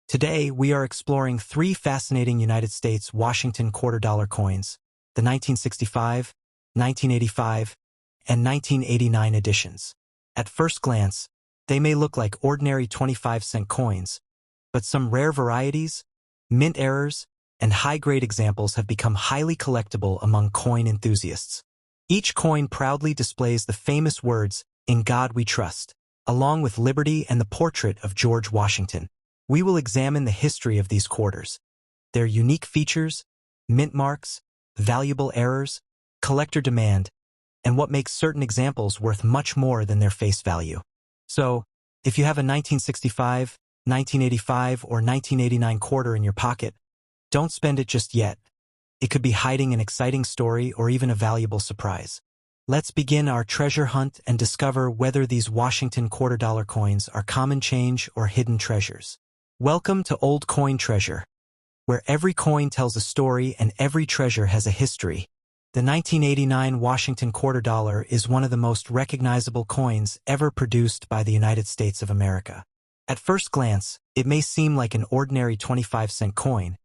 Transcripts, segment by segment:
Today, we are exploring three fascinating United States Washington quarter-dollar coins, the 1965, 1985, and 1989 editions. At first glance, they may look like ordinary 25-cent coins, but some rare varieties, mint errors, and high-grade examples have become highly collectible among coin enthusiasts. Each coin proudly displays the famous words, "In God We Trust," along with liberty and the portrait of George Washington. We will examine the history of these quarters, their unique features, mint marks, valuable errors, collector demand, and what makes certain examples worth much more than their face value. So, if you have a 1965, 1985, or 1989 quarter in your pocket, don't spend it just yet. It could be hiding an exciting story or even a valuable surprise. Let's begin our treasure hunt and discover whether these Washington quarter-dollar coins are common change or hidden treasures. Welcome to Old Coin Treasure, where every coin tells a story and every treasure has a history. The 1989 Washington quarter dollar is one of the most recognizable coins ever produced by the United States of America. At first glance, it may seem like an ordinary 25-cent coin,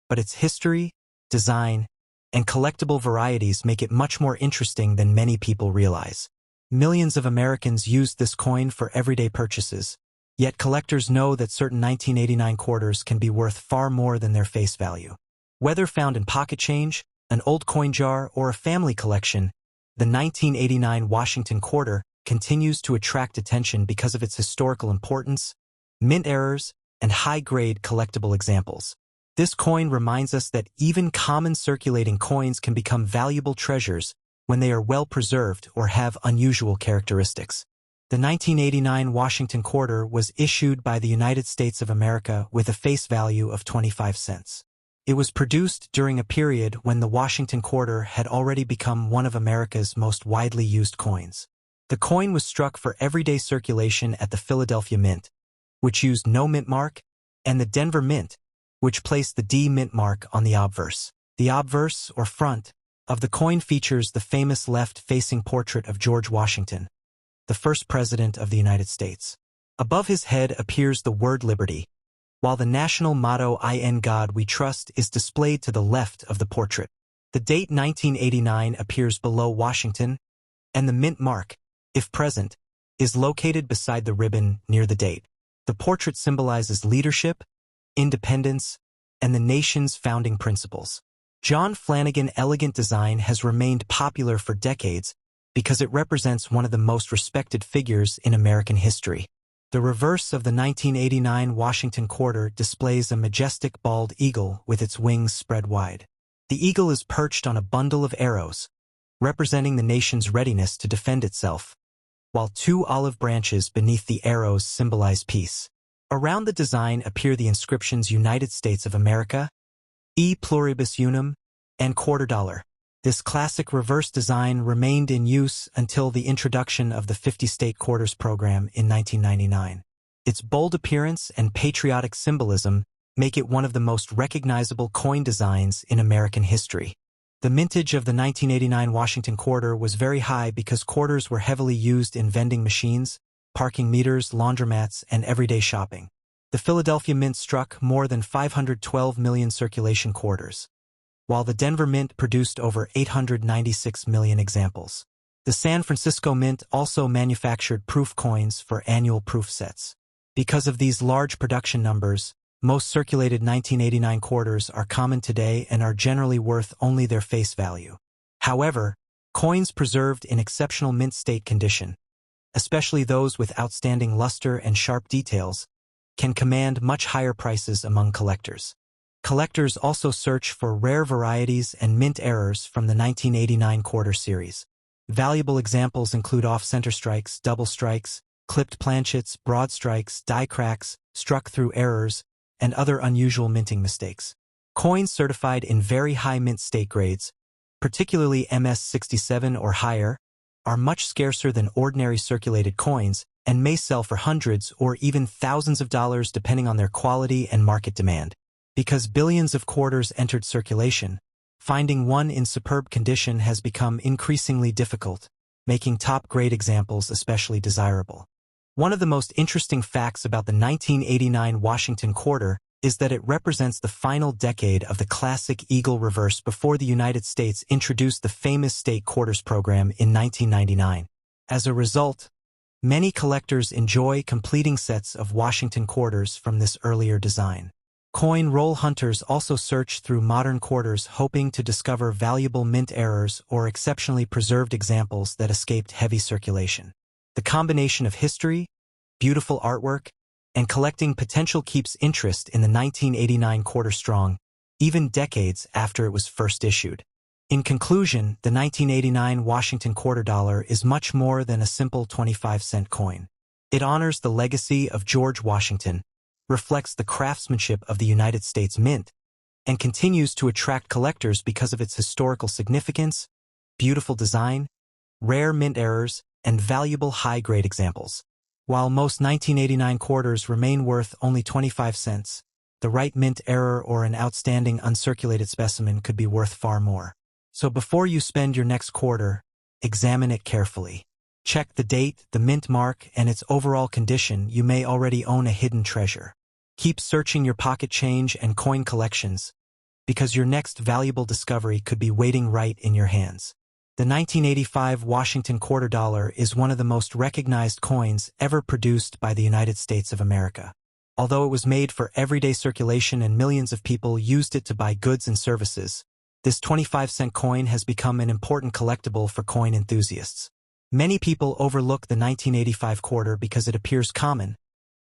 but its history, design, and collectible varieties make it much more interesting than many people realize. Millions of Americans used this coin for everyday purchases, yet collectors know that certain 1989 quarters can be worth far more than their face value. Whether found in pocket change, an old coin jar, or a family collection, the 1989 Washington quarter continues to attract attention because of its historical importance, mint errors, and high-grade collectible examples. This coin reminds us that even common circulating coins can become valuable treasures when they are well preserved or have unusual characteristics. The 1989 Washington quarter was issued by the United States of America with a face value of 25 cents. It was produced during a period when the Washington quarter had already become one of America's most widely used coins. The coin was struck for everyday circulation at the Philadelphia Mint, which used no mint mark, and the Denver Mint, which placed the D mint mark on the obverse. The obverse, or front, of the coin features the famous left-facing portrait of George Washington, the first president of the United States. Above his head appears the word liberty, while the national motto "In God We Trust" is displayed to the left of the portrait. The date 1989 appears below Washington, and the mint mark, if present, is located beside the ribbon near the date. The portrait symbolizes leadership, independence, and the nation's founding principles. John Flanagan's elegant design has remained popular for decades because it represents one of the most respected figures in American history. The reverse of the 1989 Washington quarter displays a majestic bald eagle with its wings spread wide. The eagle is perched on a bundle of arrows, representing the nation's readiness to defend itself, while two olive branches beneath the arrows symbolize peace. Around the design appear the inscriptions United States of America, E Pluribus Unum, and quarter dollar. This classic reverse design remained in use until the introduction of the 50-state quarters program in 1999. Its bold appearance and patriotic symbolism make it one of the most recognizable coin designs in American history. The mintage of the 1989 Washington quarter was very high because quarters were heavily used in vending machines, parking meters, laundromats, and everyday shopping. The Philadelphia Mint struck more than 512 million circulation quarters, while the Denver Mint produced over 896 million examples. The San Francisco Mint also manufactured proof coins for annual proof sets. Because of these large production numbers, most circulated 1989 quarters are common today and are generally worth only their face value. However, coins preserved in exceptional mint state condition, especially those with outstanding luster and sharp details, can command much higher prices among collectors. Collectors also search for rare varieties and mint errors from the 1989 quarter series. Valuable examples include off-center strikes, double strikes, clipped planchets, broad strikes, die cracks, struck through errors, and other unusual minting mistakes. Coins certified in very high mint state grades, particularly MS-67 or higher, are much scarcer than ordinary circulated coins and may sell for hundreds or even thousands of dollars depending on their quality and market demand. Because billions of quarters entered circulation, finding one in superb condition has become increasingly difficult, making top-grade examples especially desirable. One of the most interesting facts about the 1989 Washington quarter is that it represents the final decade of the classic eagle reverse before the United States introduced the famous state quarters program in 1999. As a result, many collectors enjoy completing sets of Washington quarters from this earlier design. Coin roll hunters also search through modern quarters hoping to discover valuable mint errors or exceptionally preserved examples that escaped heavy circulation. The combination of history, beautiful artwork, and collecting potential keeps interest in the 1989 quarter strong, even decades after it was first issued. In conclusion, the 1989 Washington quarter dollar is much more than a simple 25-cent coin. It honors the legacy of George Washington, reflects the craftsmanship of the United States Mint, and continues to attract collectors because of its historical significance, beautiful design, rare mint errors, and valuable high-grade examples. While most 1989 quarters remain worth only 25 cents, the right mint error or an outstanding uncirculated specimen could be worth far more. So before you spend your next quarter, examine it carefully. Check the date, the mint mark, and its overall condition. You may already own a hidden treasure. Keep searching your pocket change and coin collections, because your next valuable discovery could be waiting right in your hands. The 1985 Washington quarter dollar is one of the most recognized coins ever produced by the United States of America. Although it was made for everyday circulation and millions of people used it to buy goods and services, this 25-cent coin has become an important collectible for coin enthusiasts. Many people overlook the 1985 quarter because it appears common,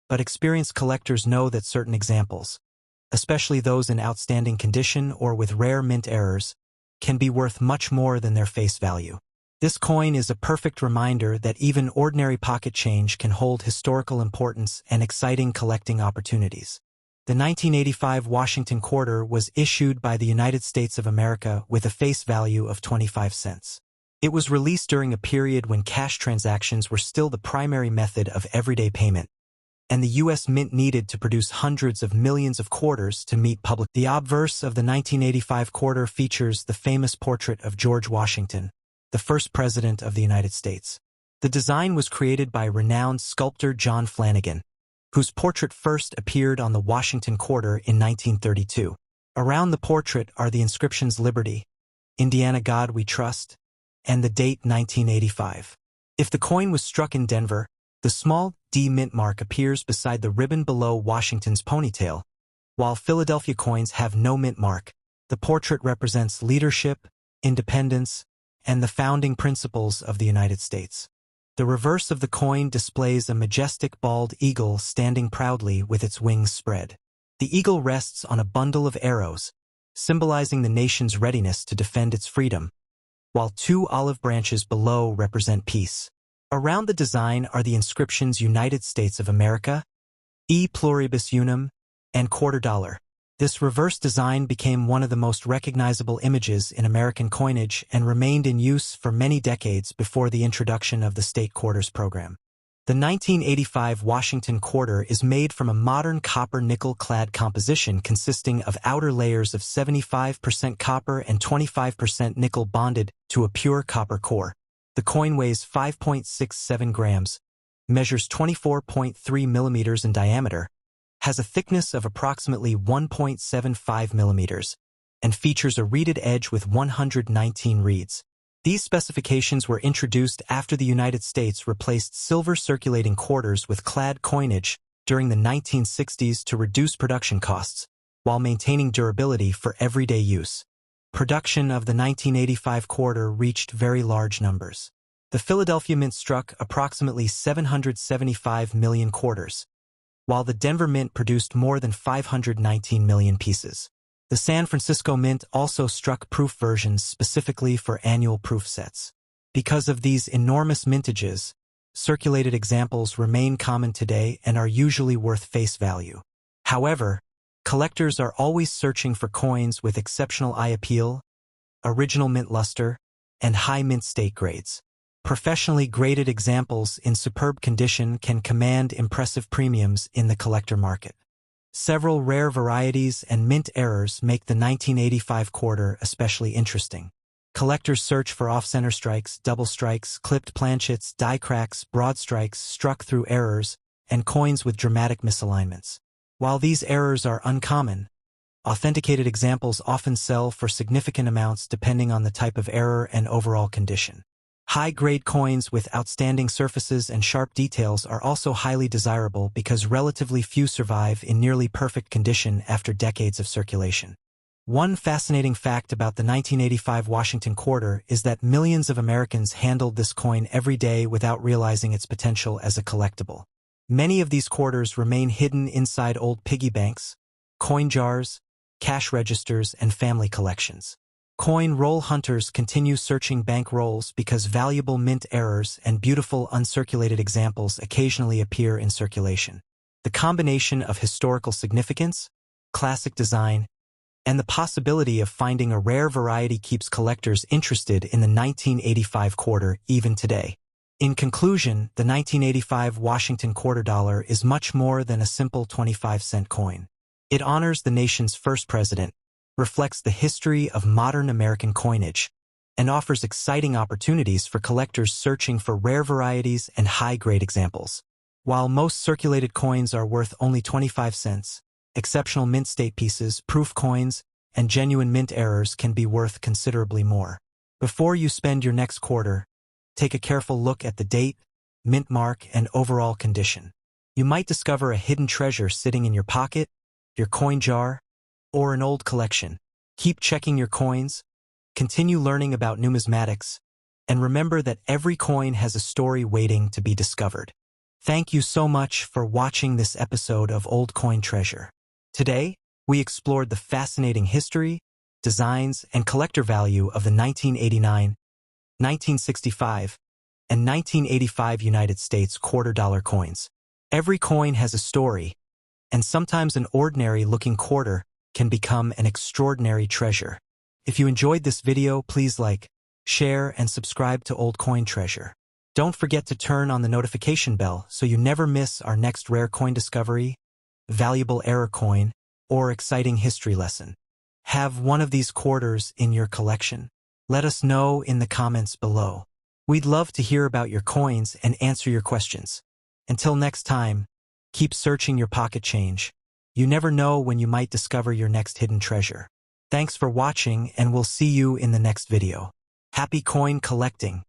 but experienced collectors know that certain examples, especially those in outstanding condition or with rare mint errors, can be worth much more than their face value. This coin is a perfect reminder that even ordinary pocket change can hold historical importance and exciting collecting opportunities. The 1985 Washington quarter was issued by the United States of America with a face value of 25 cents. It was released during a period when cash transactions were still the primary method of everyday payment, and the U.S. Mint needed to produce hundreds of millions of quarters to meet public. The obverse of the 1985 quarter features the famous portrait of George Washington, the first president of the United States. The design was created by renowned sculptor John Flanagan, whose portrait first appeared on the Washington quarter in 1932. Around the portrait are the inscriptions Liberty, Indiana God We Trust, and the date 1985. If the coin was struck in Denver, the small D mint mark appears beside the ribbon below Washington's ponytail. While Philadelphia coins have no mint mark, the portrait represents leadership, independence, and the founding principles of the United States. The reverse of the coin displays a majestic bald eagle standing proudly with its wings spread. The eagle rests on a bundle of arrows, symbolizing the nation's readiness to defend its freedom, while two olive branches below represent peace. Around the design are the inscriptions United States of America, E Pluribus Unum, and quarter dollar. This reverse design became one of the most recognizable images in American coinage and remained in use for many decades before the introduction of the state quarters program. The 1985 Washington quarter is made from a modern copper-nickel-clad composition consisting of outer layers of 75% copper and 25% nickel bonded to a pure copper core. The coin weighs 5.67 grams, measures 24.3 millimeters in diameter, has a thickness of approximately 1.75 millimeters, and features a reeded edge with 119 reeds. These specifications were introduced after the United States replaced silver circulating quarters with clad coinage during the 1960s to reduce production costs, while maintaining durability for everyday use. Production of the 1985 quarter reached very large numbers. The Philadelphia Mint struck approximately 775 million quarters, while the Denver Mint produced more than 519 million pieces. The San Francisco Mint also struck proof versions specifically for annual proof sets. Because of these enormous mintages, circulated examples remain common today and are usually worth face value. However, collectors are always searching for coins with exceptional eye appeal, original mint luster, and high mint state grades. Professionally graded examples in superb condition can command impressive premiums in the collector market. Several rare varieties and mint errors make the 1985 quarter especially interesting. Collectors search for off-center strikes, double strikes, clipped planchets, die cracks, broad strikes, struck through errors, and coins with dramatic misalignments. While these errors are uncommon, authenticated examples often sell for significant amounts depending on the type of error and overall condition. High-grade coins with outstanding surfaces and sharp details are also highly desirable because relatively few survive in nearly perfect condition after decades of circulation. One fascinating fact about the 1985 Washington quarter is that millions of Americans handled this coin every day without realizing its potential as a collectible. Many of these quarters remain hidden inside old piggy banks, coin jars, cash registers, and family collections. Coin roll hunters continue searching bank rolls because valuable mint errors and beautiful uncirculated examples occasionally appear in circulation. The combination of historical significance, classic design, and the possibility of finding a rare variety keeps collectors interested in the 1985 quarter even today. In conclusion, the 1985 Washington quarter dollar is much more than a simple 25-cent coin. It honors the nation's first president, reflects the history of modern American coinage, and offers exciting opportunities for collectors searching for rare varieties and high-grade examples. While most circulated coins are worth only 25 cents, exceptional mint state pieces, proof coins, and genuine mint errors can be worth considerably more. Before you spend your next quarter, take a careful look at the date, mint mark, and overall condition. You might discover a hidden treasure sitting in your pocket, your coin jar, or an old collection. Keep checking your coins, continue learning about numismatics, and remember that every coin has a story waiting to be discovered. Thank you so much for watching this episode of Old Coin Treasure. Today, we explored the fascinating history, designs, and collector value of the 1989, 1965, and 1985 United States quarter-dollar coins. Every coin has a story, and sometimes an ordinary-looking quarter can become an extraordinary treasure. If you enjoyed this video, please like, share, and subscribe to Old Coin Treasure. Don't forget to turn on the notification bell so you never miss our next rare coin discovery, valuable error coin, or exciting history lesson. Have one of these quarters in your collection? Let us know in the comments below. We'd love to hear about your coins and answer your questions. Until next time, keep searching your pocket change. You never know when you might discover your next hidden treasure. Thanks for watching, and we'll see you in the next video. Happy coin collecting!